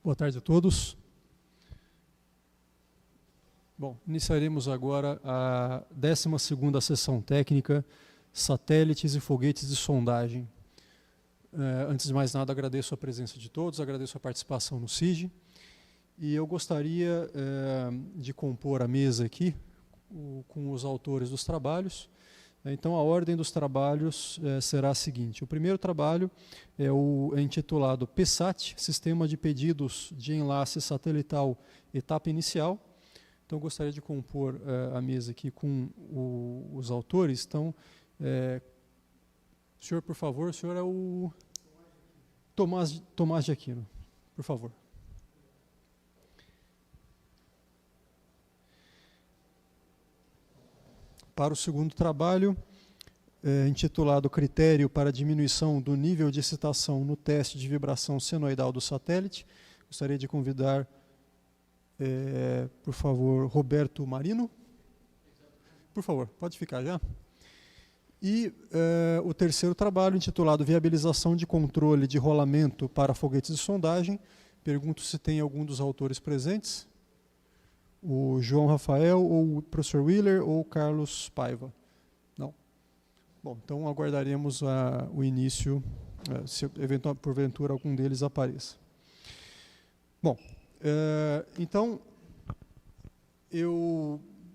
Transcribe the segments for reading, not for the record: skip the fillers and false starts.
Boa tarde a todos. Bom, iniciaremos agora a 12ª sessão técnica, satélites e foguetes de sondagem. Antes de mais nada, agradeço a presença de todos, agradeço a participação no CIGE, e eu gostaria de compor a mesa aqui com os autores dos trabalhos. Então, a ordem dos trabalhos será a seguinte. O primeiro trabalho é intitulado PSAT, Sistema de Pedidos de Enlace Satelital, Etapa Inicial. Então, eu gostaria de compor a mesa aqui com os autores. Então, senhor, por favor, o senhor é o Tomás de Aquino, por favor. Para o segundo trabalho, intitulado Critério para Diminuição do Nível de Excitação no Teste de Vibração Senoidal do Satélite, gostaria de convidar, por favor, Roberto Marino. Por favor, pode ficar já. E o terceiro trabalho, intitulado Viabilização de Controle de Rolamento para Foguetes de Sondagem. Pergunto se tem algum dos autores presentes. O João Rafael, ou o professor Willer, ou o Carlos Paiva? Não. Bom, então aguardaremos o início, se porventura algum deles apareça. Bom, então,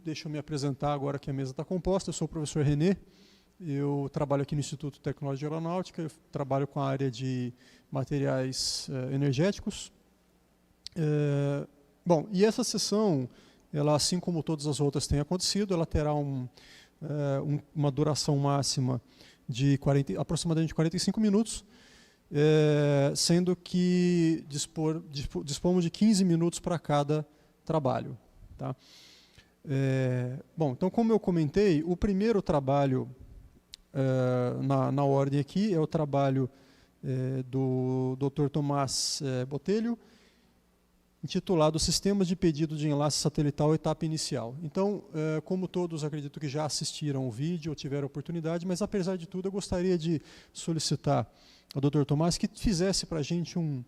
deixa eu me apresentar agora que a mesa está composta. Eu sou o professor René, eu trabalho aqui no Instituto Tecnológico de Aeronáutica, eu trabalho com a área de materiais energéticos. Bom, e essa sessão, ela, assim como todas as outras têm acontecido, ela terá uma duração máxima de aproximadamente 45 minutos, sendo que dispomos de 15 minutos para cada trabalho. Tá? Bom, então, como eu comentei, o primeiro trabalho na ordem aqui é o trabalho do Dr. Tomás Botelho, intitulado Sistemas de Pedido de Enlace Satelital, Etapa Inicial. Então, como todos acredito que já assistiram o vídeo ou tiveram oportunidade, mas apesar de tudo eu gostaria de solicitar ao Dr. Tomás que fizesse para a gente um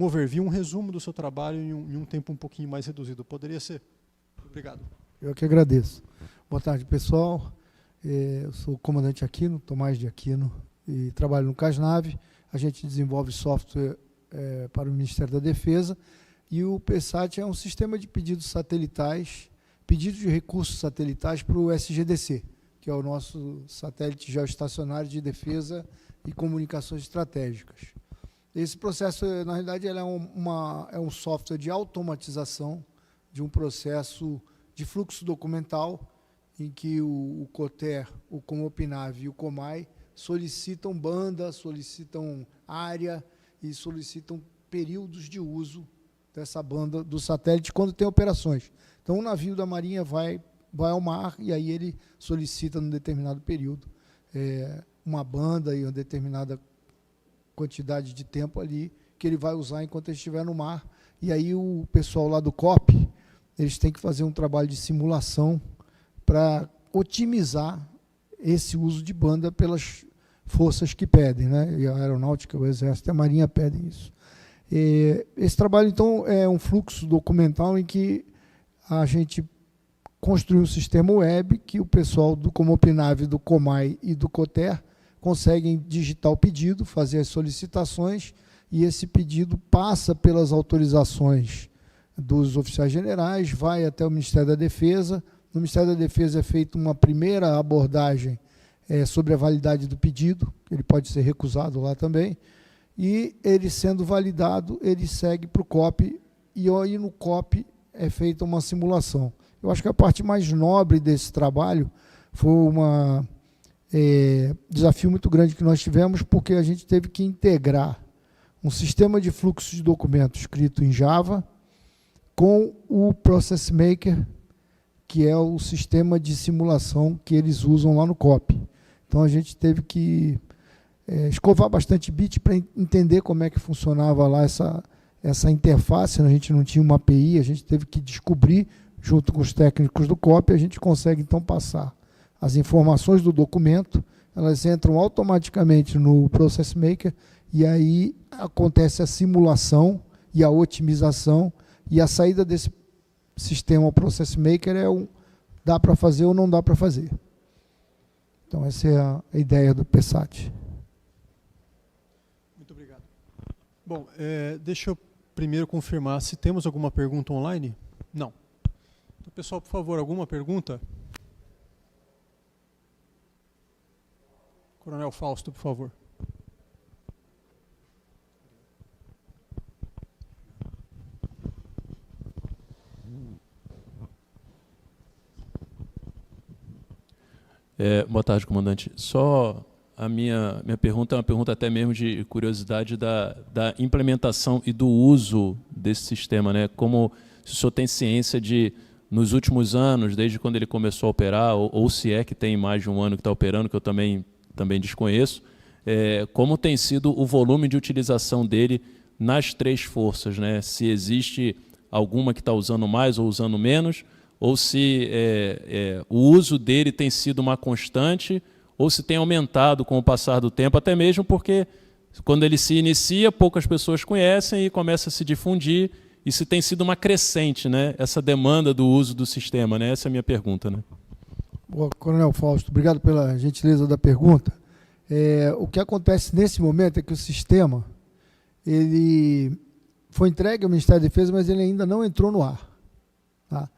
overview, um resumo do seu trabalho em um tempo um pouquinho mais reduzido. Poderia ser? Obrigado. Eu que agradeço. Boa tarde, pessoal. Eu sou o comandante Aquino, Tomás de Aquino, e trabalho no CASNAV. A gente desenvolve software para o Ministério da Defesa. E o PSAT é um sistema de pedidos satelitais, pedidos de recursos satelitais para o SGDC, que é o nosso satélite geoestacionário de defesa e comunicações estratégicas. Esse processo, na realidade, ele é um software de automatização de um processo de fluxo documental em que o COTER, o Comopinav e o COMAI solicitam banda, solicitam área e solicitam períodos de uso dessa banda do satélite quando tem operações. Então, um navio da Marinha vai ao mar e aí ele solicita, num determinado período, uma banda e uma determinada quantidade de tempo ali que ele vai usar enquanto ele estiver no mar. E aí o pessoal lá do COP, eles têm que fazer um trabalho de simulação para otimizar esse uso de banda pelas forças que pedem, né? E a Aeronáutica, o Exército e a Marinha pedem isso. Esse trabalho, então, é um fluxo documental em que a gente construiu um sistema web que o pessoal do Comopinav, do COMAI e do COTER conseguem digitar o pedido, fazer as solicitações, e esse pedido passa pelas autorizações dos oficiais generais, vai até o Ministério da Defesa. No Ministério da Defesa é feita uma primeira abordagem sobre a validade do pedido, ele pode ser recusado lá também, e ele sendo validado, ele segue para o COP, e aí no COP é feita uma simulação. Eu acho que a parte mais nobre desse trabalho foi um desafio muito grande que nós tivemos, porque a gente teve que integrar um sistema de fluxo de documentos escrito em Java com o Process Maker, que é o sistema de simulação que eles usam lá no COP. Então, a gente teve que escovar bastante bit para entender como é que funcionava lá essa interface. A gente não tinha uma API, a gente teve que descobrir, junto com os técnicos do COP, a gente consegue, então, passar as informações do documento, elas entram automaticamente no Process Maker, e aí acontece a simulação, e a otimização, e a saída desse sistema ao Process Maker dá para fazer ou não dá para fazer. Então, essa é a ideia do PSAT. Muito obrigado. Bom, deixa eu primeiro confirmar se temos alguma pergunta online. Não. Então, pessoal, por favor, alguma pergunta? Coronel Fausto, por favor. Boa tarde, comandante. Só a minha pergunta é uma pergunta até mesmo de curiosidade da implementação e do uso desse sistema, né? Como se o senhor tem ciência de, nos últimos anos, desde quando ele começou a operar, ou se é que tem mais de um ano que está operando, que eu também desconheço, como tem sido o volume de utilização dele nas 3 forças, né? Se existe alguma que está usando mais ou usando menos, ou se o uso dele tem sido uma constante, ou se tem aumentado com o passar do tempo, até mesmo porque quando ele se inicia, poucas pessoas conhecem e começa a se difundir, e se tem sido uma crescente, né, essa demanda do uso do sistema, né? Essa é a minha pergunta, né? Boa, Coronel Fausto, obrigado pela gentileza da pergunta. O que acontece nesse momento é que o sistema ele foi entregue ao Ministério da Defesa, mas ele ainda não entrou no ar. Tá?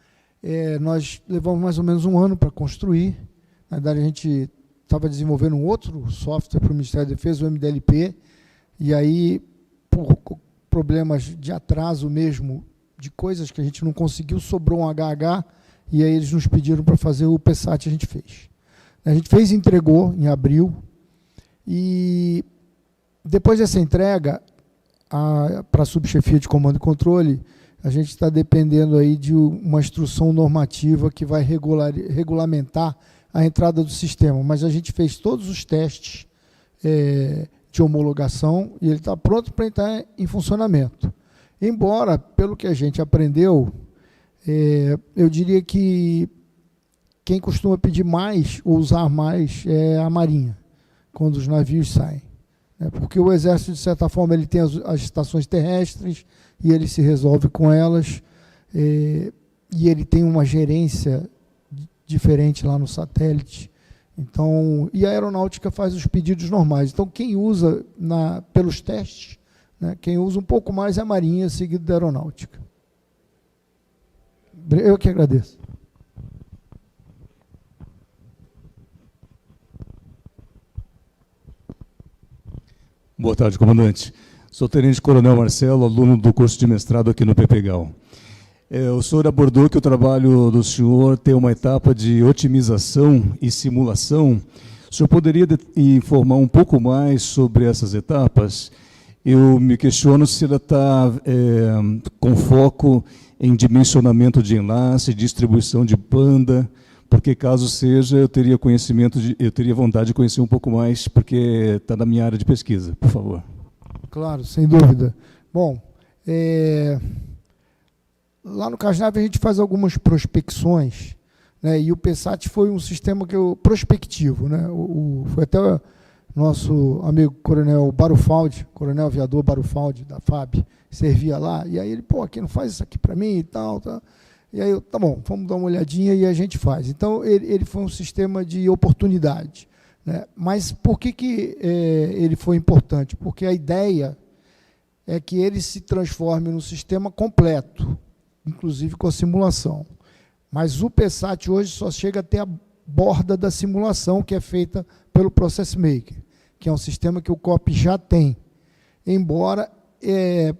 Nós levamos mais ou menos um ano para construir. Na verdade, a gente estava desenvolvendo um outro software para o Ministério da Defesa, o MDLP, e aí, por problemas de atraso mesmo, de coisas que a gente não conseguiu, sobrou um HH, e aí eles nos pediram para fazer o PSAT, a gente fez. A gente fez e entregou em abril, e depois dessa entrega, para a subchefia de comando e controle, a gente está dependendo aí de uma instrução normativa que vai regulamentar a entrada do sistema, mas a gente fez todos os testes de homologação e ele está pronto para entrar em funcionamento. Embora, pelo que a gente aprendeu, eu diria que quem costuma pedir mais ou usar mais é a Marinha, quando os navios saem. Porque o Exército, de certa forma, ele tem as estações terrestres e ele se resolve com elas, e ele tem uma gerência diferente lá no satélite. Então, e a aeronáutica faz os pedidos normais. Então, quem usa pelos testes, né, quem usa um pouco mais é a Marinha, seguido da aeronáutica. Eu que agradeço. Boa tarde, comandante. Sou Tenente Coronel Marcelo, aluno do curso de mestrado aqui no PPGAL. O senhor abordou que o trabalho do senhor tem uma etapa de otimização e simulação. O senhor poderia informar um pouco mais sobre essas etapas? Eu me questiono se ela está com foco em dimensionamento de enlace, distribuição de banda, porque caso seja, eu teria vontade de conhecer um pouco mais, porque está na minha área de pesquisa, por favor. Claro, sem dúvida. Bom, lá no CASNAV a gente faz algumas prospecções, né, e o PSAT foi um sistema prospectivo, né, foi até o nosso amigo Coronel Barufaldi, Coronel Aviador Barufaldi, da FAB, servia lá, e aí ele, aqui não faz isso aqui para mim e tal, tá? E aí, tá bom, vamos dar uma olhadinha e a gente faz. Então, ele foi um sistema de oportunidade, né? Mas por que ele foi importante? Porque a ideia é que ele se transforme num sistema completo, inclusive com a simulação. Mas o PSAT hoje só chega até a borda da simulação, que é feita pelo Process Maker, que é um sistema que o COP já tem. Embora...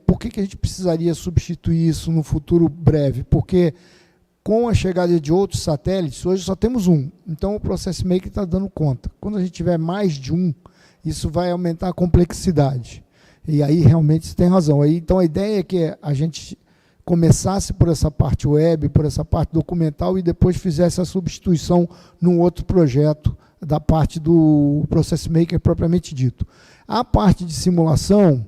por que a gente precisaria substituir isso no futuro breve? Porque com a chegada de outros satélites, hoje só temos um, então o Process Maker está dando conta. Quando a gente tiver mais de um, isso vai aumentar a complexidade. E aí realmente você tem razão. Então a ideia é que a gente começasse por essa parte web, por essa parte documental e depois fizesse a substituição num outro projeto da parte do Process Maker propriamente dito. A parte de simulação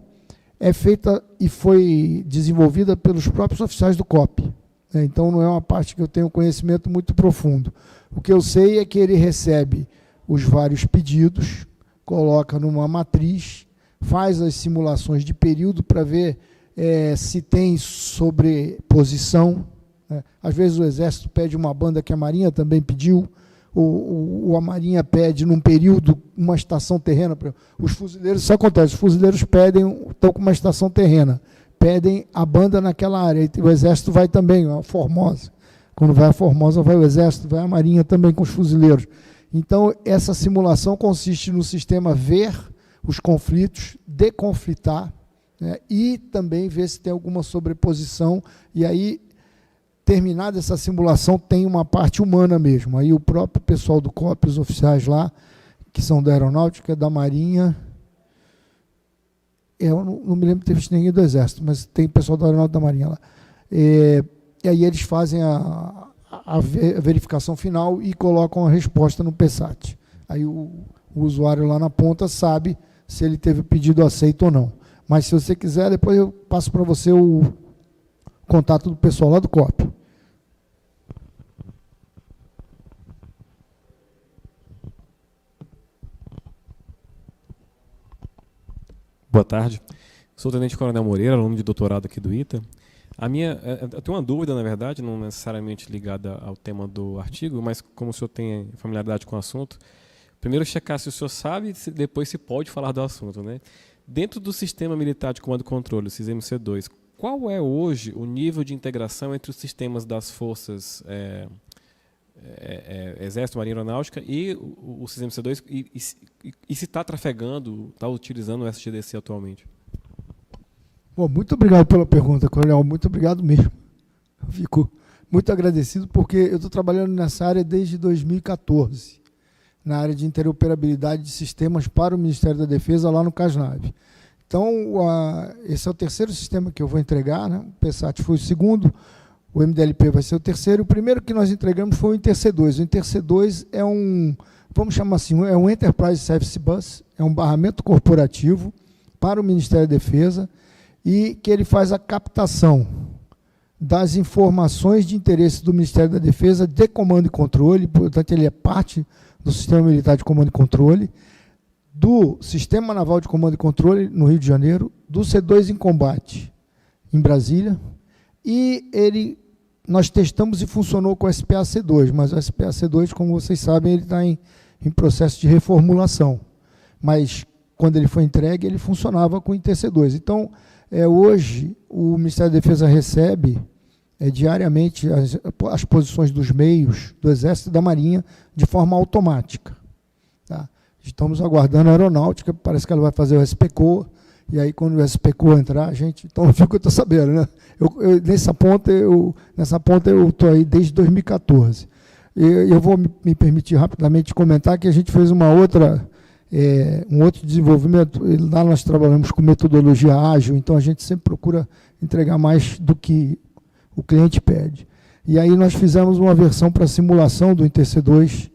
é feita e foi desenvolvida pelos próprios oficiais do COP. Então, não é uma parte que eu tenho conhecimento muito profundo. O que eu sei é que ele recebe os vários pedidos, coloca numa matriz, faz as simulações de período para ver se tem sobreposição, né? Às vezes o Exército pede uma banda que a Marinha também pediu, ou a Marinha pede, num período, uma estação terrena. Os fuzileiros, isso acontece, os fuzileiros estão com uma estação terrena, pedem a banda naquela área, e o Exército vai também, a Formosa. Quando vai a Formosa, vai o Exército, vai a Marinha também com os fuzileiros. Então, essa simulação consiste no sistema ver os conflitos, deconflitar, né, e também ver se tem alguma sobreposição, e aí, terminada essa simulação, tem uma parte humana mesmo. Aí o próprio pessoal do COP, os oficiais lá, que são da Aeronáutica, da Marinha, eu não me lembro de ter visto ninguém do Exército, mas tem pessoal da Aeronáutica, da Marinha lá. E aí eles fazem a verificação final e colocam a resposta no PSAT. Aí o usuário lá na ponta sabe se ele teve o pedido aceito ou não. Mas se você quiser, depois eu passo para você o contato do pessoal lá do COP. Boa tarde. Sou o Tenente Coronel Moreira, aluno de doutorado aqui do ITA. Eu tenho uma dúvida, na verdade, não necessariamente ligada ao tema do artigo, mas como o senhor tem familiaridade com o assunto, primeiro checar se o senhor sabe, depois se pode falar do assunto, né? Dentro do Sistema Militar de Comando e Controle, o SISMC2, qual é hoje o nível de integração entre os sistemas das forças Exército, Marinha e Aeronáutica e o SISMC2, e se está trafegando, está utilizando o SGDC atualmente? Bom, muito obrigado pela pergunta, Coronel, muito obrigado mesmo. Eu fico muito agradecido, porque eu estou trabalhando nessa área desde 2014, na área de interoperabilidade de sistemas para o Ministério da Defesa, lá no CASNAV. Então, esse é o terceiro sistema que eu vou entregar, né? O PSAT foi o segundo, o MDLP vai ser o terceiro. O primeiro que nós entregamos foi o InterC2. O InterC2 é vamos chamar assim, é um Enterprise Service Bus, é um barramento corporativo para o Ministério da Defesa, e que ele faz a captação das informações de interesse do Ministério da Defesa de comando e controle, portanto, ele é parte do Sistema Militar de Comando e Controle, do Sistema Naval de Comando e Controle, no Rio de Janeiro, do C2 em combate, em Brasília, e nós testamos e funcionou com o SPA-C2, mas o SPA-C2, como vocês sabem, ele está em processo de reformulação, mas quando ele foi entregue, ele funcionava com o InterC2. Então, hoje, o Ministério da Defesa recebe diariamente as posições dos meios do Exército e da Marinha de forma automática. Tá? Estamos aguardando a Aeronáutica, parece que ela vai fazer o SPCO, e aí quando o SPCO entrar, então fica o que eu estou sabendo, né? Nessa ponta eu estou aí desde 2014. Eu vou me permitir rapidamente comentar que a gente fez um outro desenvolvimento. Lá nós trabalhamos com metodologia ágil, então a gente sempre procura entregar mais do que o cliente pede. E aí nós fizemos uma versão para simulação do InterC2,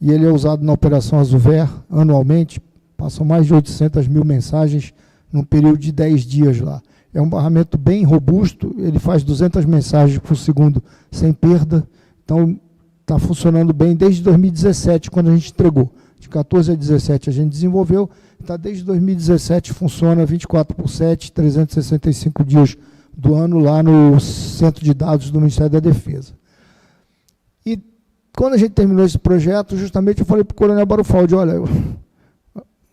e ele é usado na Operação Azuver anualmente, passam mais de 800 mil mensagens num período de 10 dias lá. É um barramento bem robusto, ele faz 200 mensagens por segundo sem perda, então está funcionando bem desde 2017, quando a gente entregou. De 14 a 17 a gente desenvolveu, está desde 2017, funciona 24/7, 365 dias do ano, lá no Centro de Dados do Ministério da Defesa. E quando a gente terminou esse projeto, justamente eu falei para o Coronel Barufaldi, olha,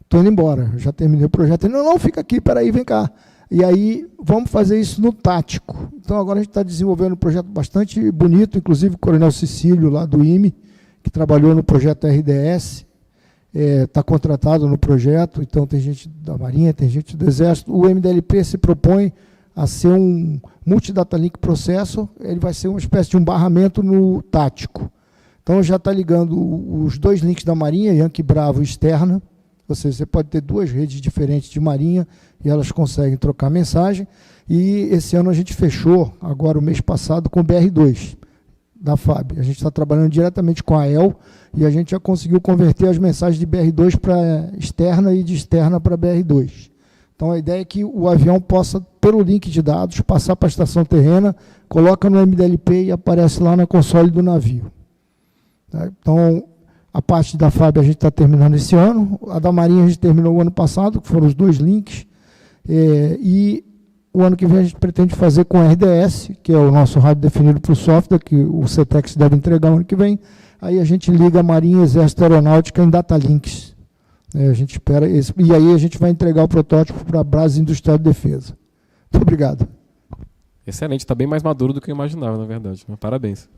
estou indo embora, já terminei o projeto. Ele, não, fica aqui, peraí, vem cá. E aí, vamos fazer isso no tático. Então, agora a gente está desenvolvendo um projeto bastante bonito, inclusive o Coronel Cecílio, lá do IME, que trabalhou no projeto RDS, está contratado no projeto, então tem gente da Marinha, tem gente do Exército. O MDLP se propõe a ser um Multi-Data Link Processor, ele vai ser uma espécie de um barramento no tático. Então, já está ligando os dois links da Marinha, Yankee Bravo e externa, ou seja, você pode ter duas redes diferentes de Marinha e elas conseguem trocar mensagem. E esse ano a gente fechou, agora o mês passado, com o BR2 da FAB. A gente está trabalhando diretamente com a EL e a gente já conseguiu converter as mensagens de BR2 para externa e de externa para BR2. Então, a ideia é que o avião possa, pelo link de dados, passar para a estação terrena, coloca no MDLP e aparece lá na console do navio. Tá? Então, a parte da FAB a gente está terminando esse ano, a da Marinha a gente terminou o ano passado, que foram os dois links, e o ano que vem a gente pretende fazer com RDS, que é o nosso rádio definido para o software, que o CETEX deve entregar o ano que vem. Aí a gente liga a Marinha, Exército, Aeronáutica em Datalinks. A gente espera esse, e aí a gente vai entregar o protótipo para a Brasa Industrial de Defesa. Muito obrigado. Excelente, está bem mais maduro do que eu imaginava, na verdade. Parabéns.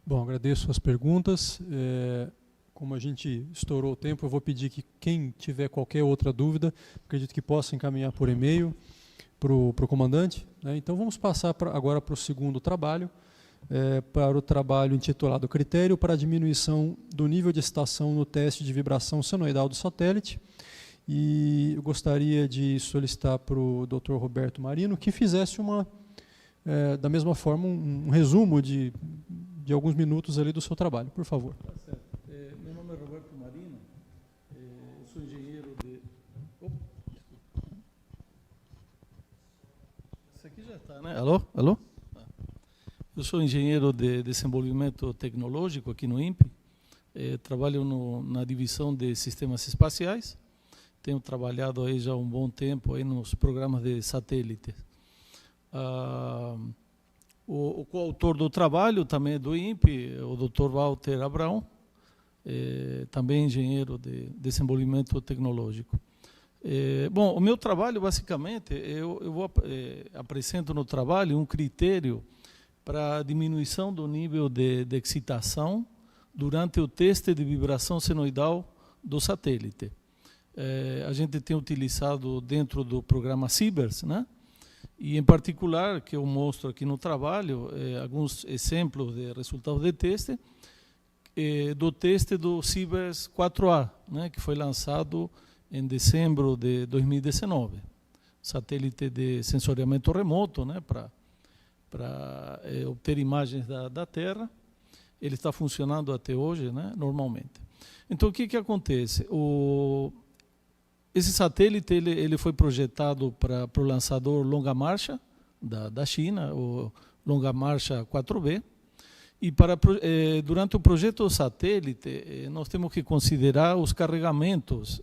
Bom, agradeço as perguntas. Como a gente estourou o tempo, eu vou pedir que quem tiver qualquer outra dúvida, acredito que possa encaminhar por e-mail para o comandante. Então vamos passar agora para o segundo trabalho, para o trabalho intitulado Critério para a diminuição do nível de excitação no teste de vibração senoidal do satélite. E eu gostaria de solicitar para o Dr. Roberto Marino que fizesse da mesma forma, um resumo de alguns minutos ali do seu trabalho, por favor. Tá certo. Meu nome é Roberto Marino, eu sou engenheiro de... Isso aqui já está, né? Alô? Alô? Eu sou engenheiro de desenvolvimento tecnológico aqui no INPE, trabalho na divisão de sistemas espaciais, tenho trabalhado aí já há um bom tempo aí nos programas de satélite. O coautor do trabalho também é do INPE, o Dr. Walter Abrão, também engenheiro de desenvolvimento tecnológico. Bom, o meu trabalho, basicamente, eu apresento no trabalho um critério para a diminuição do nível de excitação durante o teste de vibração senoidal do satélite. A gente tem utilizado dentro do programa CIBERS, né? E, em particular, que eu mostro aqui no trabalho, alguns exemplos de resultados de teste, do teste do CIBERS 4A, né, que foi lançado em dezembro de 2019. Satélite de sensoriamento remoto, né, para obter imagens da Terra. Ele está funcionando até hoje, né, normalmente. Então, o que acontece? Esse satélite ele foi projetado para o lançador Longa Marcha da China, o Longa Marcha 4B, e durante o projeto do satélite nós temos que considerar os carregamentos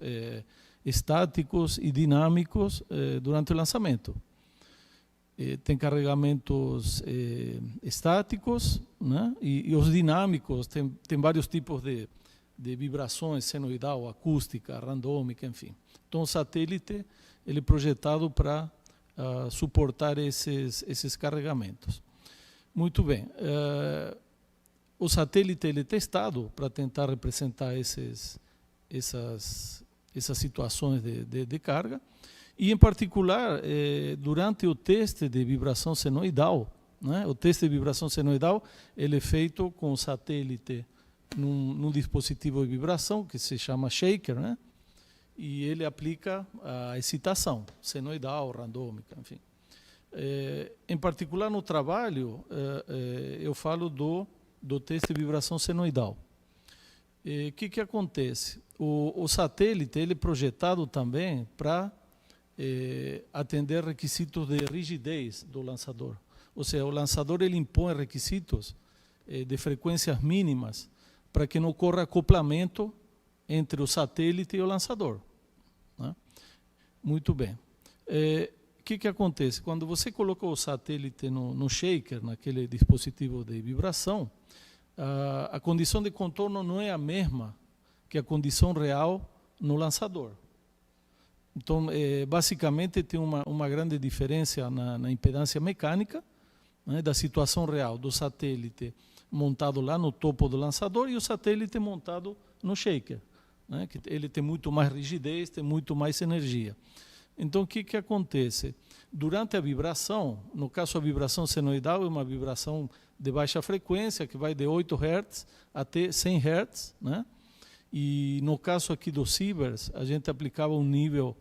estáticos e dinâmicos durante o lançamento. Tem carregamentos estáticos, né? E os dinâmicos, tem vários tipos de vibrações, senoidal, acústica, randômica, enfim. Então, o satélite ele é projetado para suportar esses carregamentos. Muito bem. O satélite ele é testado para tentar representar essas situações de carga. E, em particular, durante o teste de vibração senoidal, né? O teste de vibração senoidal ele é feito com o satélite num dispositivo de vibração que se chama shaker, né? E ele aplica a excitação senoidal, randômica, enfim. Em particular, no trabalho, eu falo do teste de vibração senoidal. O que acontece? O satélite ele é projetado também para atender requisitos de rigidez do lançador. Ou seja, o lançador ele impõe requisitos de frequências mínimas para que não ocorra acoplamento entre o satélite e o lançador, né? Muito bem. O que acontece? Quando você coloca o satélite no shaker, naquele dispositivo de vibração, a condição de contorno não é a mesma que a condição real no lançador. Então, basicamente, tem uma grande diferença na impedância mecânica, né, da situação real do satélite montado lá no topo do lançador e o satélite montado no shaker, né, que ele tem muito mais rigidez, tem muito mais energia. Então, o que acontece? Durante a vibração, no caso a vibração senoidal é uma vibração de baixa frequência, que vai de 8 Hz até 100 Hz, né? E no caso aqui do CIBERS, a gente aplicava um nível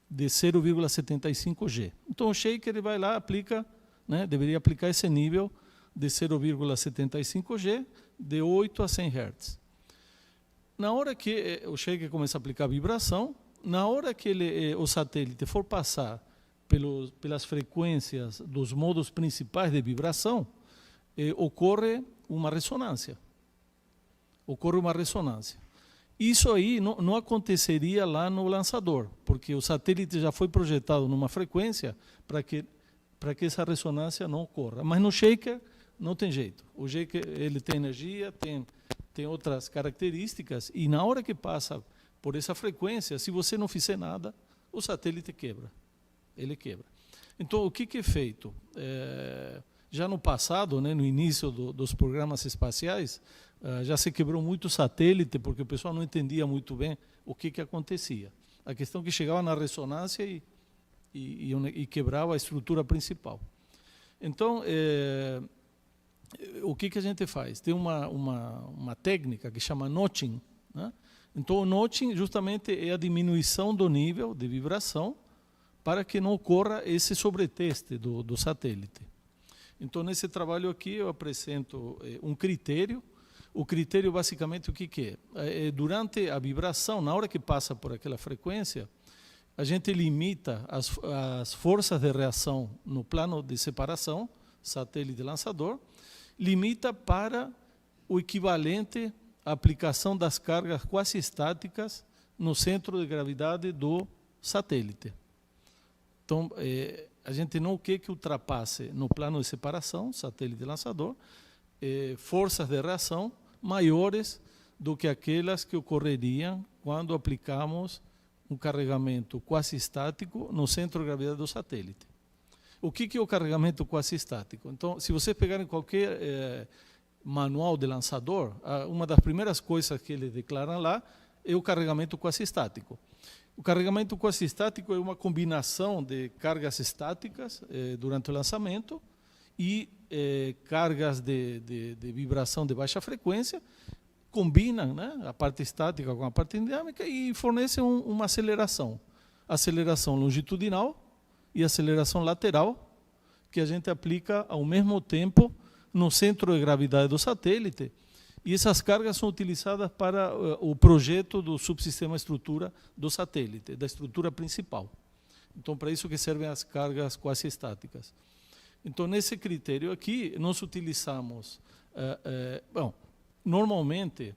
de 0,75 G. Então o shaker ele vai lá, aplica, né, deveria aplicar esse nível de 0,75 G, de 8 a 100 Hz. Na hora que o shaker começa a aplicar a vibração, na hora que o satélite for passar pelas frequências dos modos principais de vibração, ocorre uma ressonância. Isso aí não aconteceria lá no lançador, porque o satélite já foi projetado numa frequência para que essa ressonância não ocorra. Mas no shaker não tem jeito. O shaker ele tem energia, tem outras características, e na hora que passa por essa frequência, se você não fizer nada, o satélite quebra. Ele quebra. Então, o que é feito? Já no passado, né, no início dos programas espaciais, já se quebrou muito satélite, porque o pessoal não entendia muito bem o que acontecia. A questão é que chegava na ressonância e quebrava a estrutura principal. Então, o que a gente faz? Tem uma técnica que chama notching, né? Então, o notching justamente é a diminuição do nível de vibração para que não ocorra esse sobreteste do satélite. Então, nesse trabalho aqui, eu apresento um critério. O critério, basicamente, o que é? Durante a vibração, na hora que passa por aquela frequência, a gente limita as forças de reação no plano de separação, satélite-lançador, limita para o equivalente à aplicação das cargas quase estáticas no centro de gravidade do satélite. Então, a gente não quer que ultrapasse no plano de separação, satélite-lançador, forças de reação maiores do que aquelas que ocorreriam quando aplicamos um carregamento quase estático no centro de gravidade do satélite. O que é o carregamento quase estático? Então, se vocês pegarem qualquer manual de lançador, uma das primeiras coisas que eles declaram lá é o carregamento quase estático. O carregamento quase estático é uma combinação de cargas estáticas durante o lançamento e cargas de vibração de baixa frequência, combinam, né, a parte estática com a parte dinâmica e fornecem uma aceleração. Aceleração longitudinal e aceleração lateral, que a gente aplica ao mesmo tempo no centro de gravidade do satélite. E essas cargas são utilizadas para o projeto do subsistema estrutura do satélite, da estrutura principal. Então, para isso que servem as cargas quase estáticas. Então, nesse critério aqui, nós utilizamos... bom, normalmente,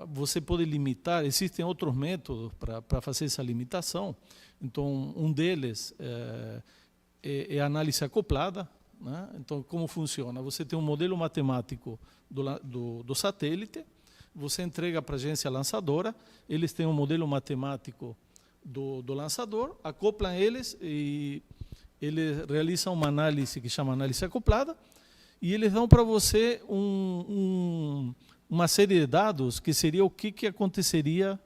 você pode limitar, existem outros métodos para fazer essa limitação. Então, um deles é a análise acoplada, né? Então, como funciona? Você tem um modelo matemático do satélite, você entrega para a agência lançadora, eles têm um modelo matemático do lançador, acoplam eles e eles realizam uma análise que chama análise acoplada, e eles dão para você uma série de dados que seria o que aconteceria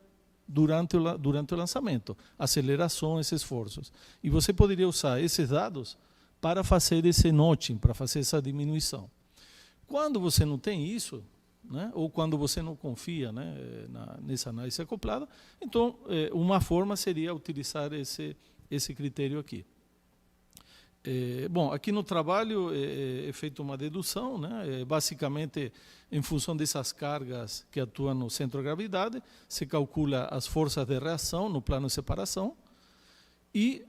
durante o lançamento, acelerações, esforços. E você poderia usar esses dados para fazer esse notching, para fazer essa diminuição. Quando você não tem isso, né, ou quando você não confia, né, nessa análise acoplada, então uma forma seria utilizar esse critério aqui. Bom, aqui no trabalho é feita uma dedução, né, basicamente em função dessas cargas que atuam no centro de gravidade, se calcula as forças de reação no plano de separação e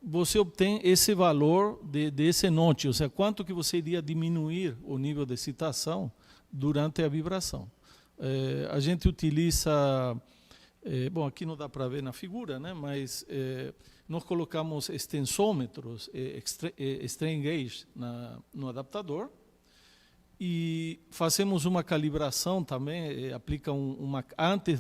você obtém esse valor desse notch, ou seja, quanto que você iria diminuir o nível de excitação durante a vibração. A gente utiliza, bom, aqui não dá para ver na figura, né, mas nós colocamos extensômetros, strain gauge no adaptador e fazemos uma calibração também, aplica antes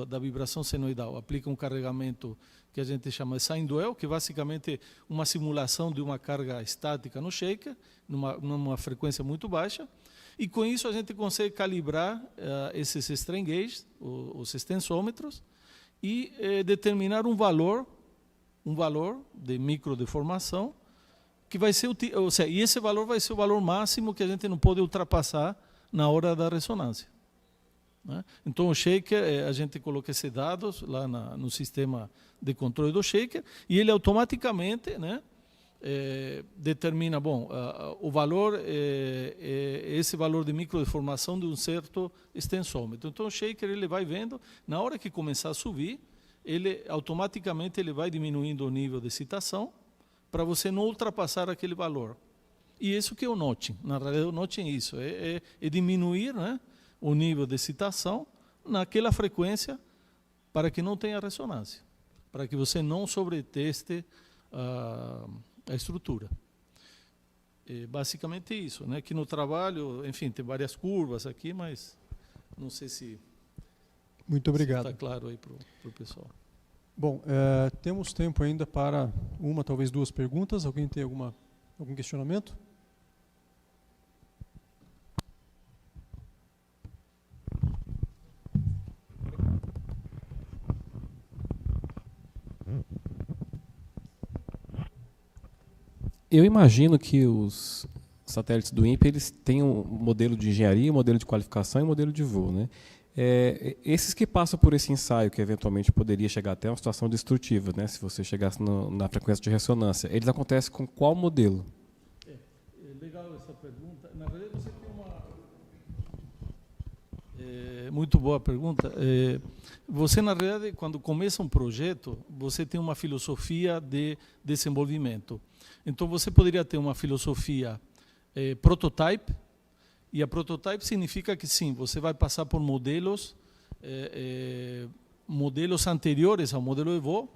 da vibração senoidal, aplica um carregamento que a gente chama de sine duel, que basicamente é uma simulação de uma carga estática no shaker, numa frequência muito baixa, e com isso a gente consegue calibrar esses strain gauges, os extensômetros, e determinar um valor de microdeformação, que vai ser, ou seja, e esse valor vai ser o valor máximo que a gente não pode ultrapassar na hora da ressonância, né? Então, o shaker, a gente coloca esses dados lá no sistema de controle do shaker e ele automaticamente, né, determina, bom, o valor, esse valor de microdeformação de um certo extensômetro. Então, o shaker ele vai vendo, na hora que começar a subir, automaticamente ele vai diminuindo o nível de excitação para você não ultrapassar aquele valor. E isso que é o notching. Na realidade, o notching é isso, é diminuir, né, o nível de excitação naquela frequência para que não tenha ressonância, para que você não sobreteste a estrutura. É basicamente isso, né? Que no trabalho, enfim, tem várias curvas aqui, mas não sei se Muito obrigado. está claro aí para o pessoal. Bom, temos tempo ainda para uma, talvez duas perguntas. Alguém tem algum questionamento? Eu imagino que os satélites do INPE eles têm um modelo de engenharia, um modelo de qualificação e um modelo de voo, né? Esses que passam por esse ensaio, que eventualmente poderia chegar até uma situação destrutiva, né? Se você chegasse na frequência de ressonância, eles acontecem com qual modelo? É legal essa pergunta. Na verdade, você tem uma... muito boa pergunta. Você, na realidade, quando começa um projeto, você tem uma filosofia de desenvolvimento. Então, você poderia ter uma filosofia prototype, e a prototype significa que, sim, você vai passar por modelos anteriores ao modelo de voo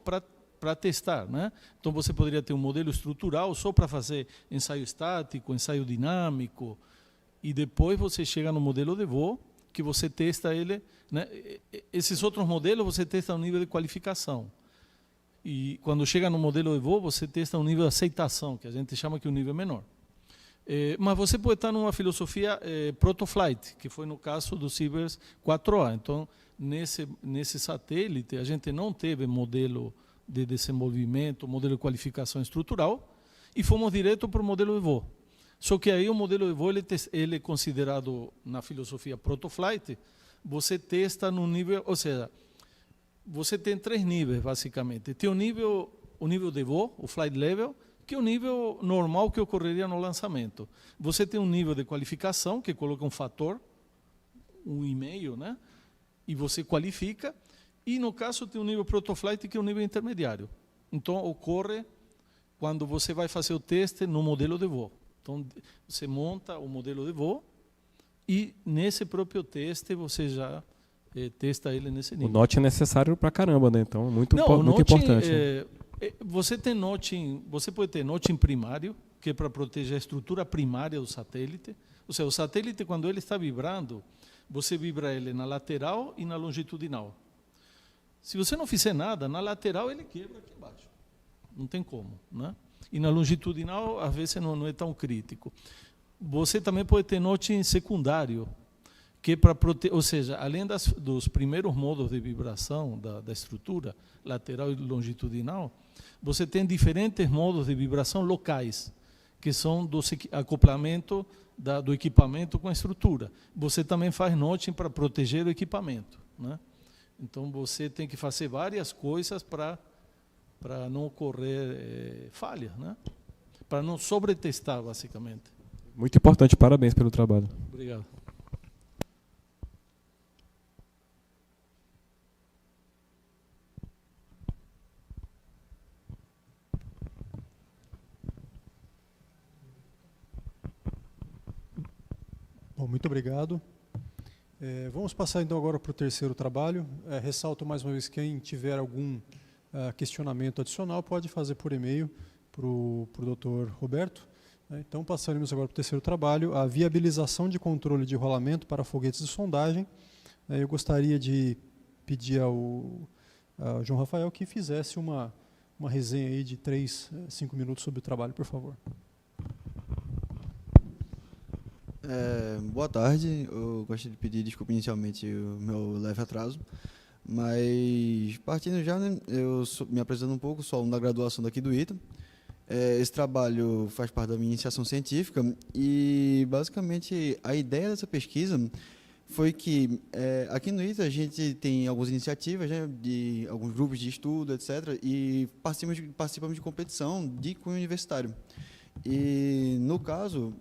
para testar, né? Então, você poderia ter um modelo estrutural só para fazer ensaio estático, ensaio dinâmico, e depois você chega no modelo de voo, que você testa ele, né? Esses outros modelos você testa um nível de qualificação. E quando chega no modelo de voo, você testa um nível de aceitação, que a gente chama que é um nível menor. Mas você pode estar numa filosofia proto-flight, que foi no caso do Sivers 4A. Então, nesse satélite, a gente não teve modelo de desenvolvimento, modelo de qualificação estrutural, e fomos direto para o modelo de voo. Só que aí o modelo de voo ele é considerado, na filosofia proto-flight, você testa no nível, ou seja, você tem 3 níveis, basicamente. Tem o nível de voo, o flight level, que é o nível normal que ocorreria no lançamento. Você tem um nível de qualificação, que coloca um fator, 1,5, né? E você qualifica. E, no caso, tem um nível proto-flight, que é um nível intermediário. Então, ocorre quando você vai fazer o teste no modelo de voo. Então, você monta o modelo de voo e, nesse próprio teste, você já testa ele nesse nível. O NOT é necessário para caramba, né? Então, muito notching, importante. Você pode ter notching primário, que é para proteger a estrutura primária do satélite. Ou seja, o satélite, quando ele está vibrando, você vibra ele na lateral e na longitudinal. Se você não fizer nada, na lateral ele quebra aqui embaixo. Não tem como, né? E na longitudinal, às vezes, não é tão crítico. Você também pode ter notching secundário, que é para proteger, ou seja, além dos primeiros modos de vibração da estrutura, lateral e longitudinal, você tem diferentes modos de vibração locais, que são do acoplamento do equipamento com a estrutura. Você também faz notching para proteger o equipamento, né? Então, você tem que fazer várias coisas para não ocorrer falhas, né? Para não sobretestar, basicamente. Muito importante, parabéns pelo trabalho. Obrigado. Bom, muito obrigado. Vamos passar então agora para o terceiro trabalho. Ressalto mais uma vez, quem tiver algum questionamento adicional pode fazer por e-mail para o Dr. Roberto. Então passaremos agora para o terceiro trabalho, a viabilização de controle de rolamento para foguetes de sondagem. Eu gostaria de pedir ao João Rafael que fizesse uma resenha aí de 5 minutos sobre o trabalho, por favor. Boa tarde, eu gostaria de pedir desculpa inicialmente o meu leve atraso, mas partindo já, né, me apresento um pouco, sou aluno da graduação daqui do ITA. Esse trabalho faz parte da minha iniciação científica e, basicamente, a ideia dessa pesquisa foi que aqui no ITA a gente tem algumas iniciativas, né, de alguns grupos de estudo, etc., e participamos de competição de cunho universitário. E, no caso,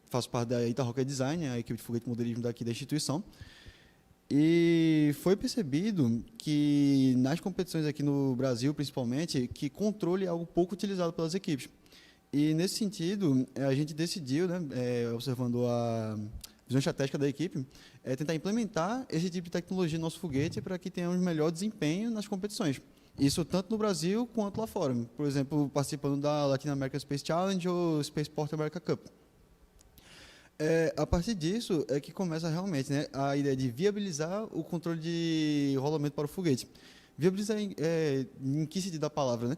faço parte da ITA Rocket Design, a equipe de foguete modelismo daqui da instituição, e foi percebido que nas competições aqui no Brasil, principalmente, que controle é algo pouco utilizado pelas equipes. E, nesse sentido, a gente decidiu, né, observando a visão estratégica da equipe, é tentar implementar esse tipo de tecnologia no nosso foguete para que tenhamos melhor desempenho nas competições. Isso tanto no Brasil quanto lá fora. Por exemplo, participando da Latin American Space Challenge ou Spaceport America Cup. A partir disso é que começa realmente, né, a ideia de viabilizar o controle de rolamento para o foguete. Viabilizar em que sentido da palavra, né?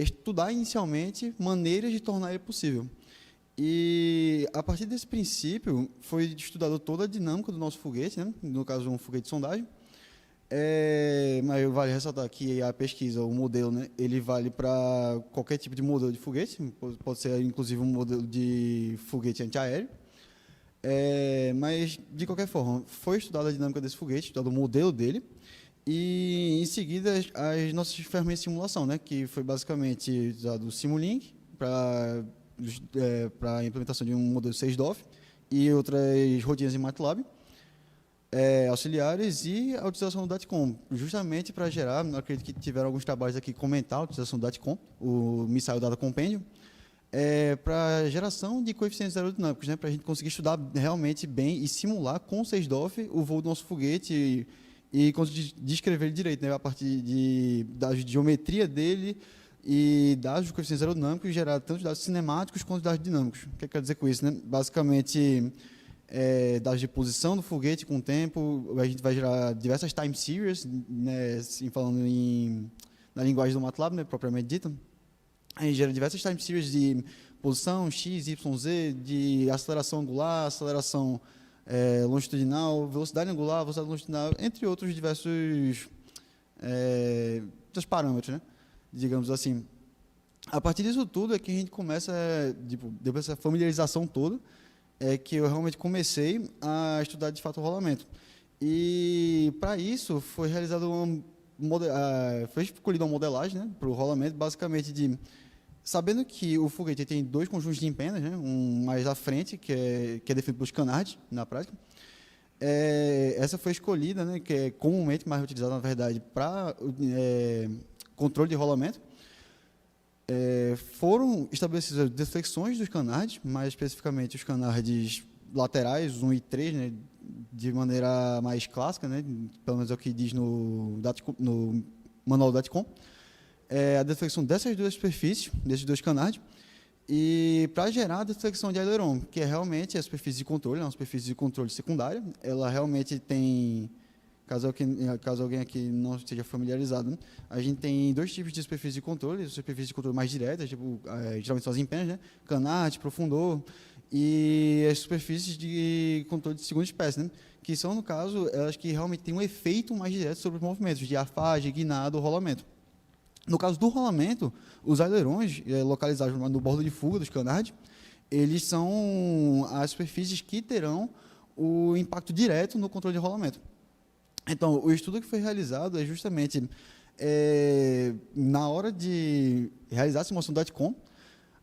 Estudar inicialmente maneiras de tornar ele possível. E a partir desse princípio foi estudada toda a dinâmica do nosso foguete, né? No caso um foguete de sondagem. Mas vale ressaltar que a pesquisa, o modelo, né, ele vale para qualquer tipo de modelo de foguete, pode ser inclusive um modelo de foguete antiaéreo. Mas, de qualquer forma, foi estudada a dinâmica desse foguete, estudado o modelo dele, e, em seguida, as nossas ferramentas de simulação, né, que foi basicamente usado o Simulink para a implementação de um modelo 6DOF e outras rotinas em MATLAB, auxiliares, e a utilização do DATCOM, justamente para gerar, acredito que tiveram alguns trabalhos aqui comentar a utilização do DATCOM, o Missile Data Compendium, para geração de coeficientes aerodinâmicos, né, para a gente conseguir estudar realmente bem e simular com o 6DOF o voo do nosso foguete e conseguir descrever ele direito, né, a partir da geometria dele e dados de coeficientes aerodinâmicos, gerar tanto dados cinemáticos quanto dados dinâmicos. O que quer dizer com isso? Né? Basicamente, dados de posição do foguete com o tempo, a gente vai gerar diversas time series, né, assim, falando na linguagem do MATLAB, né, propriamente dita. A gente gera diversas time series de posição, x, y, z, de aceleração angular, aceleração longitudinal, velocidade angular, velocidade longitudinal, entre outros diversos parâmetros, né? Digamos assim. A partir disso tudo é que a gente começa, depois dessa familiarização toda, que eu realmente comecei a estudar de fato o rolamento. E para isso foi realizado foi escolhida uma modelagem, né, para o rolamento, basicamente sabendo que o foguete tem dois conjuntos de empenas, né, um mais à frente, que é definido pelos canards, na prática. Essa foi escolhida, né, que é comumente mais utilizada, na verdade, para controle de rolamento. Foram estabelecidas as deflexões dos canards, mais especificamente os canards laterais, 1 e 3, né, de maneira mais clássica, né, pelo menos é o que diz no manual do DATCOM. A deflexão dessas duas superfícies, desses dois canards, e para gerar a deflexão de aileron, que é realmente a superfície de controle, é uma superfície de controle secundária. Ela realmente tem, caso alguém aqui não esteja familiarizado, né, a gente tem dois tipos de superfície de controle: superfície de controle mais direta, geralmente são as empenas, né, canard, profundor, e as superfícies de controle de segunda espécie, né, que são, no caso, elas que realmente têm um efeito mais direto sobre os movimentos de afagem, guinada ou rolamento. No caso do rolamento, os ailerons localizados no bordo de fuga dos canards, eles são as superfícies que terão o impacto direto no controle de rolamento. Então, o estudo que foi realizado é justamente na hora de realizar a simulação do DATCOM,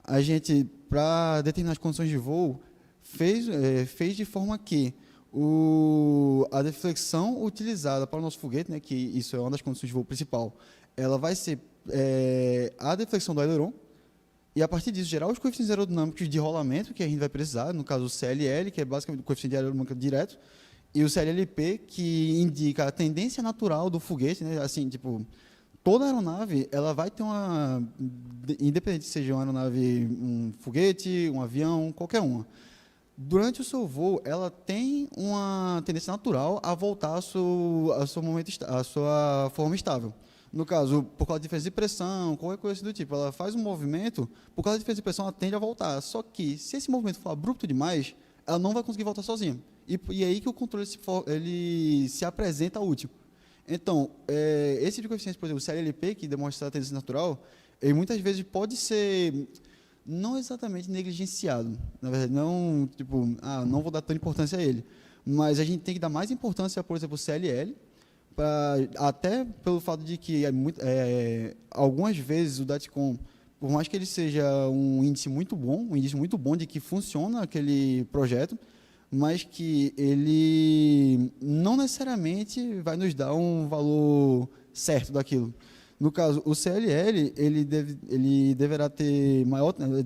a gente, para determinar as condições de voo, fez de forma que a deflexão utilizada para o nosso foguete, né, que isso é uma das condições de voo principal, ela vai ser a deflexão do aileron, e a partir disso gerar os coeficientes aerodinâmicos de rolamento que a gente vai precisar, no caso o CLL, que é basicamente o coeficiente de aerodinâmica direto, e o CLLP, que indica a tendência natural do foguete, né, assim, toda aeronave, ela vai ter independente se seja uma aeronave, um foguete, um avião, qualquer uma, durante o seu voo, ela tem uma tendência natural a voltar à sua forma estável. No caso, por causa de diferença de pressão, qualquer coisa do tipo, ela faz um movimento, por causa da diferença de pressão, ela tende a voltar. Só que, se esse movimento for abrupto demais, ela não vai conseguir voltar sozinha. E é aí que o controle se apresenta útil. Então, esse tipo de coeficiente, por exemplo, o CLLP, que demonstra a tendência natural, ele muitas vezes pode ser não exatamente negligenciado. Na verdade, não, não vou dar tanta importância a ele. Mas a gente tem que dar mais importância, por exemplo, ao CLL, até pelo fato de que algumas vezes o DATCOM, por mais que ele seja um indício muito bom de que funciona aquele projeto, mas que ele não necessariamente vai nos dar um valor certo daquilo. No caso, o CLL,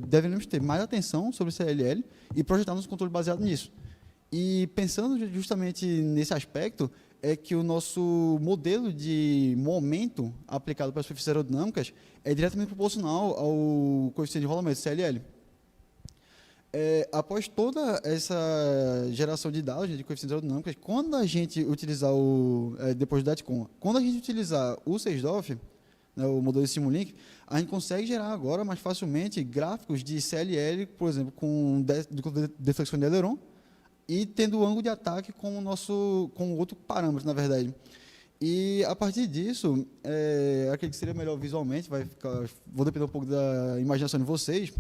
devemos ter mais atenção sobre o CLL e projetar nosso controle baseado nisso. E pensando justamente nesse aspecto, é que o nosso modelo de momento aplicado para as superfícies aerodinâmicas é diretamente proporcional ao coeficiente de rolamento, CLL. Após toda essa geração de dados de coeficientes aerodinâmicos, quando a gente utilizar depois do DATCOM, quando a gente utilizar o SEISDOF, né, o modelo de Simulink, a gente consegue gerar agora mais facilmente gráficos de CLL, por exemplo, com deflexão de aileron, e tendo o ângulo de ataque como outro parâmetro, na verdade. E, a partir disso, acredito que seria melhor visualmente, vou depender um pouco da imaginação de vocês,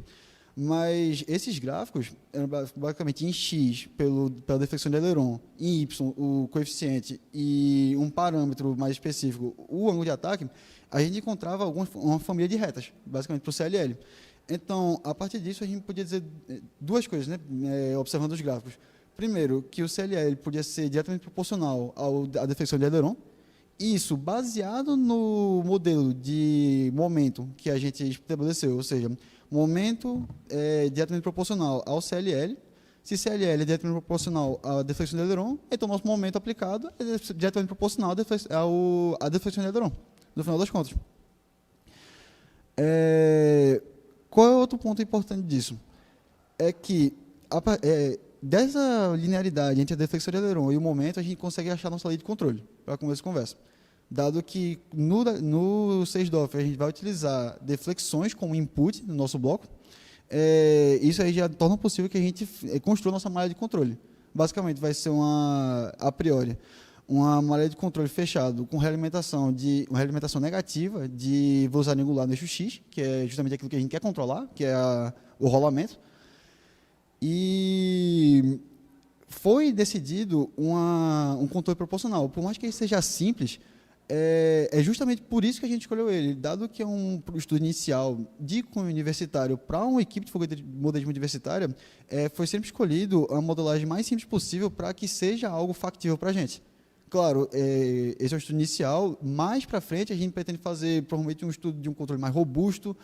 mas esses gráficos, basicamente em X, pela deflexão de aileron, em Y, o coeficiente, e um parâmetro mais específico, o ângulo de ataque, a gente encontrava uma família de retas, basicamente, para o CLL. Então, a partir disso, a gente podia dizer duas coisas, né, observando os gráficos. Primeiro, que o CLL podia ser diretamente proporcional à deflexão de aileron, isso baseado no modelo de momento que a gente estabeleceu, ou seja, momento diretamente proporcional ao CLL. Se CLL é diretamente proporcional à deflexão de aileron, então nosso momento aplicado é diretamente proporcional à deflexão de aileron, no final das contas. Qual é outro ponto importante disso? É que dessa linearidade entre a deflexão de aileron e o momento, a gente consegue achar nossa lei de controle para começar a conversa. Dado que no SEISDOF a gente vai utilizar deflexões como input no nosso bloco, isso aí já torna possível que a gente construa nossa malha de controle. Basicamente, vai ser a priori, uma malha de controle fechado com realimentação negativa de velocidade angular no eixo X, que é justamente aquilo que a gente quer controlar, que é o rolamento. E foi decidido um controle proporcional. Por mais que ele seja simples, é justamente por isso que a gente escolheu ele. Dado que é um estudo inicial de cunho universitário para uma equipe de foguete de modelismo universitária, foi sempre escolhido a modelagem mais simples possível para que seja algo factível para a gente. Claro, esse é o estudo inicial. Mais para frente, a gente pretende fazer provavelmente um estudo de um controle mais robusto,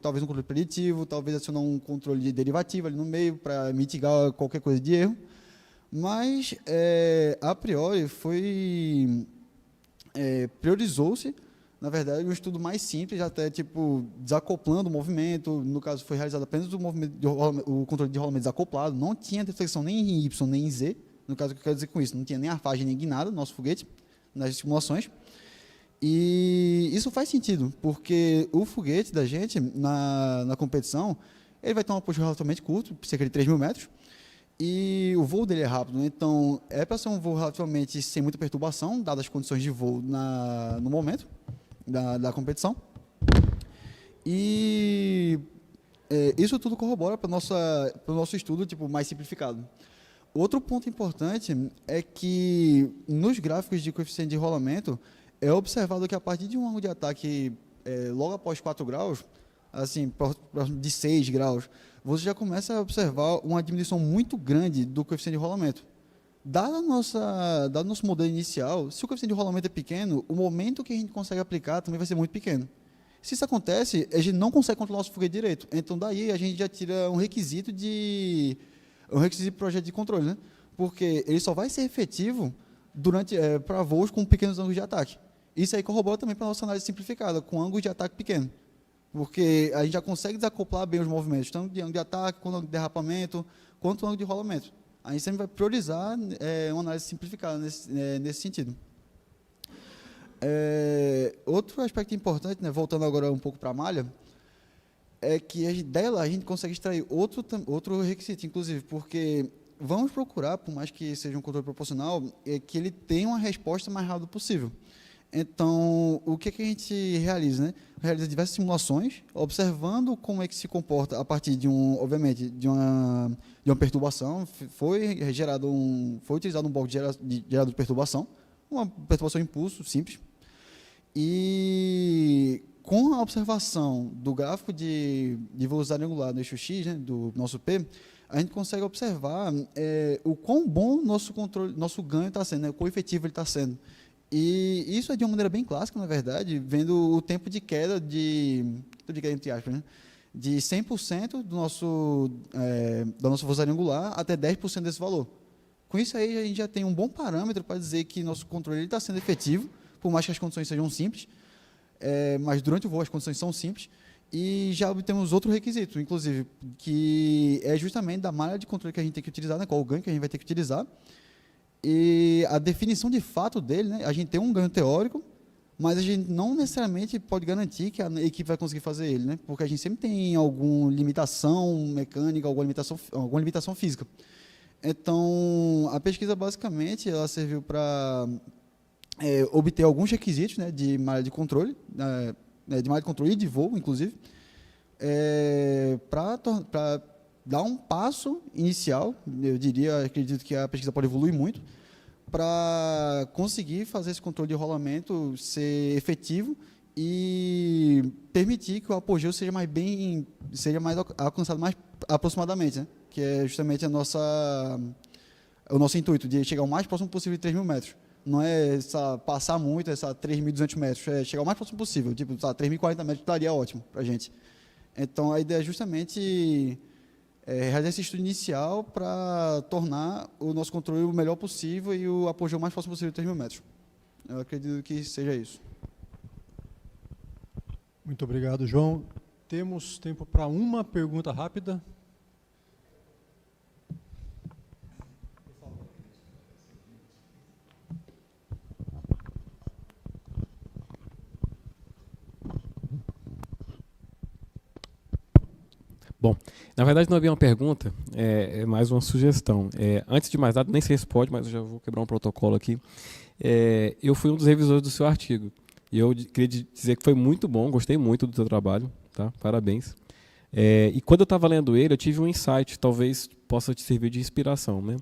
talvez um controle preditivo, talvez adicionar um controle derivativo ali no meio para mitigar qualquer coisa de erro. Mas, a priori, priorizou-se, na verdade, um estudo mais simples, até desacoplando o movimento. No caso, foi realizado apenas o controle de rolamento desacoplado, não tinha deflexão nem em Y nem em Z. No caso, o que eu quero dizer com isso? Não tinha nem arfagem nem guinada no nosso foguete, nas simulações. E isso faz sentido, porque o foguete da gente, na competição, ele vai ter um apoio relativamente curto, cerca de 3.000 metros, e o voo dele é rápido. Né? Então, para ser um voo relativamente sem muita perturbação, dadas as condições de voo no momento da competição. E isso tudo corrobora para o nosso estudo mais simplificado. Outro ponto importante é que, nos gráficos de coeficiente de rolamento, é observado que, a partir de um ângulo de ataque logo após 4 graus, assim, próximo de 6 graus, você já começa a observar uma diminuição muito grande do coeficiente de rolamento. Dado o nosso modelo inicial, se o coeficiente de rolamento é pequeno, o momento que a gente consegue aplicar também vai ser muito pequeno. Se isso acontece, a gente não consegue controlar o nosso foguete direito. Então, daí, a gente já tira um requisito de projeto de controle, né? Porque ele só vai ser efetivo para voos com pequenos ângulos de ataque. Isso aí corrobora também para a nossa análise simplificada, com ângulos de ataque pequeno. Porque a gente já consegue desacoplar bem os movimentos, tanto de ângulo de ataque, quanto ângulo de derrapamento, quanto ângulo de rolamento. A gente sempre vai priorizar uma análise simplificada nesse sentido. Outro aspecto importante, né, voltando agora um pouco para a malha, é que dela a gente consegue extrair outro requisito, inclusive, porque vamos procurar, por mais que seja um controle proporcional, que ele tenha uma resposta mais rápida possível. Então, o que a gente realiza? Né? Realiza diversas simulações, observando como é que se comporta a partir obviamente, de uma perturbação. Foi utilizado um bloco de gerador de perturbação, uma perturbação impulso simples, e com a observação do gráfico de velocidade angular no eixo X, né, do nosso P, a gente consegue observar o quão bom nosso ganho está sendo, né, o quão efetivo ele está sendo. E isso é de uma maneira bem clássica, na verdade, vendo o tempo de queda entre aspas, né, de 100% da nossa força angular até 10% desse valor. Com isso aí, a gente já tem um bom parâmetro para dizer que nosso controle está sendo efetivo, por mais que as condições sejam simples, mas durante o voo as condições são simples, e já obtemos outro requisito, inclusive, que é justamente da malha de controle que a gente tem que utilizar, né, qual o ganho que a gente vai ter que utilizar, e a definição de fato dele, né, a gente tem um ganho teórico, mas a gente não necessariamente pode garantir que a equipe vai conseguir fazer ele, né, porque a gente sempre tem alguma limitação mecânica, alguma limitação física. Então, a pesquisa, basicamente, ela serviu para obter alguns requisitos, né, de malha de controle, de malha de controle e de voo, inclusive, para dar um passo inicial, eu diria, acredito que a pesquisa pode evoluir muito, para conseguir fazer esse controle de rolamento ser efetivo e permitir que o apogeu seja mais alcançado mais aproximadamente, né? Que é justamente o nosso intuito, de chegar o mais próximo possível de 3.000 metros. Não é passar muito, 3.200 metros, é chegar o mais próximo possível, tipo, 3.040 metros estaria ótimo para a gente. Então, a ideia é justamente realizar esse estudo inicial para tornar o nosso controle o melhor possível e o apogeu o mais próximo possível de 3.000 metros. Eu acredito que seja isso. Muito obrigado, João. Temos tempo para uma pergunta rápida. Bom, na verdade não havia uma pergunta, é mais uma sugestão. Antes de mais nada, nem sei se pode, mas eu já vou quebrar um protocolo aqui. Eu fui um dos revisores do seu artigo e eu queria dizer que foi muito bom, gostei muito do seu trabalho, tá? Parabéns. E quando eu estava lendo ele, eu tive um insight, talvez possa te servir de inspiração, né?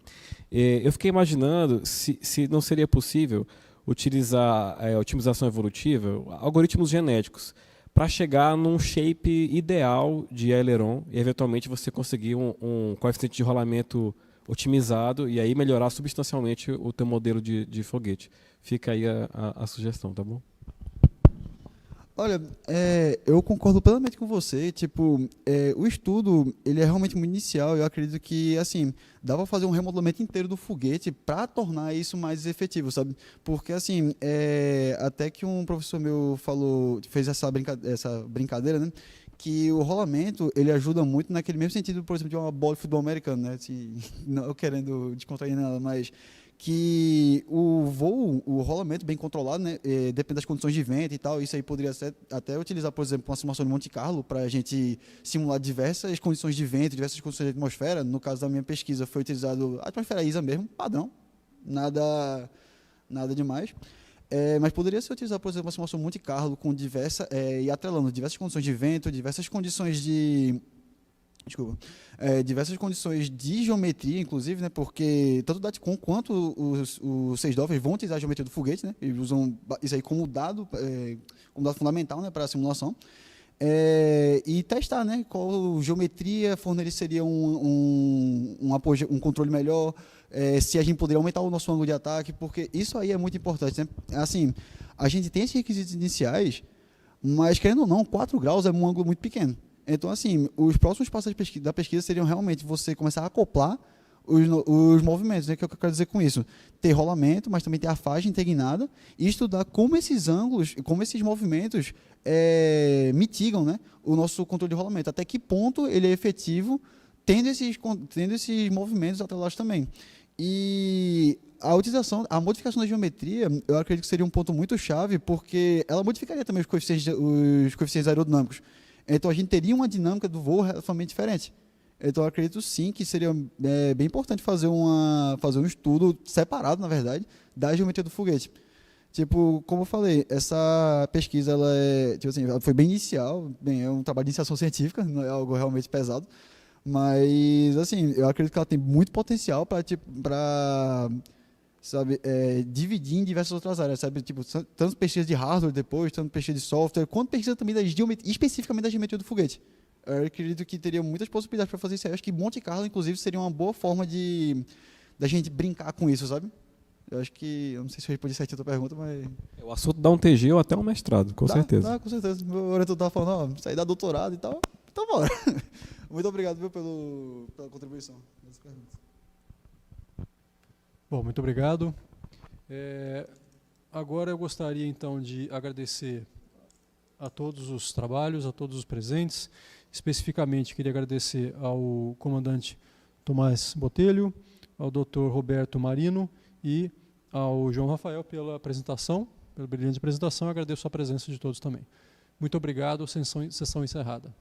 Eu fiquei imaginando se não seria possível utilizar otimização evolutiva, algoritmos genéticos, para chegar num shape ideal de aileron e, eventualmente, você conseguir um coeficiente de rolamento otimizado e aí melhorar substancialmente o teu modelo de foguete. Fica aí a sugestão, tá bom? Olha, eu concordo plenamente com você. Tipo, o estudo ele é realmente muito inicial. Eu acredito que, assim, dá para fazer um remodelamento inteiro do foguete para tornar isso mais efetivo, sabe? Porque, assim, até que um professor meu fez essa brincadeira, né? Que o rolamento ele ajuda muito naquele mesmo sentido, por exemplo, de uma bola de futebol americano, né? Não querendo descontrair nada, mas que o voo, o rolamento bem controlado, né, depende das condições de vento e tal, isso aí poderia ser até utilizar, por exemplo, uma simulação de Monte Carlo para a gente simular diversas condições de vento, diversas condições de atmosfera. No caso da minha pesquisa foi utilizado a atmosfera ISA mesmo, padrão, nada demais. Mas poderia ser utilizado, por exemplo, uma simulação Monte Carlo com e atrelando diversas condições de vento, diversas condições de geometria, inclusive, né? Porque tanto o Datcom quanto os Seisdorf vão utilizar a geometria do foguete, né? Eles usam isso aí como dado fundamental, né, para a simulação. E testar, né, qual geometria forneceria um controle melhor, se a gente poderia aumentar o nosso ângulo de ataque, porque isso aí é muito importante, né? Assim, a gente tem esses requisitos iniciais, mas, querendo ou não, 4 graus é um ângulo muito pequeno. Então, assim, os próximos passos da pesquisa seriam realmente você começar a acoplar os movimentos, né? Que é o que eu quero dizer com isso. Ter rolamento, mas também ter a faixa integrada e estudar como esses ângulos, como esses movimentos mitigam, né, o nosso controle de rolamento. Até que ponto ele é efetivo tendo esses movimentos atrelados também. E a modificação da geometria, eu acredito que seria um ponto muito chave, porque ela modificaria também os coeficientes aerodinâmicos. Então, a gente teria uma dinâmica do voo relativamente diferente. Então, eu acredito sim que seria bem importante fazer um estudo separado, na verdade, da geometria do foguete. Tipo, como eu falei, essa pesquisa ela foi bem inicial, é um trabalho de iniciação científica, não é algo realmente pesado, mas assim, eu acredito que ela tem muito potencial para dividir em diversas outras áreas, sabe? Tipo, tanto pesquisa de hardware depois, tanto pesquisa de software, quanto pesquisa também especificamente da geometria do foguete. Eu acredito que teria muitas possibilidades para fazer isso aí. Eu acho que Monte Carlo, inclusive, seria uma boa forma da gente brincar com isso, sabe? Eu não sei se eu respondi certinho a tua pergunta, mas... O assunto dá um TG ou até um mestrado, com certeza. Com certeza. Meu orientador estava falando, sair da doutorado e tal, Então bora. Muito obrigado, viu, pela contribuição. Bom, muito obrigado. Agora eu gostaria então de agradecer a todos os trabalhos, a todos os presentes. Especificamente queria agradecer ao comandante Tomás Botelho, ao Dr. Roberto Marino e ao João Rafael pela apresentação, pela brilhante apresentação. Eu agradeço a presença de todos também. Muito obrigado, sessão encerrada.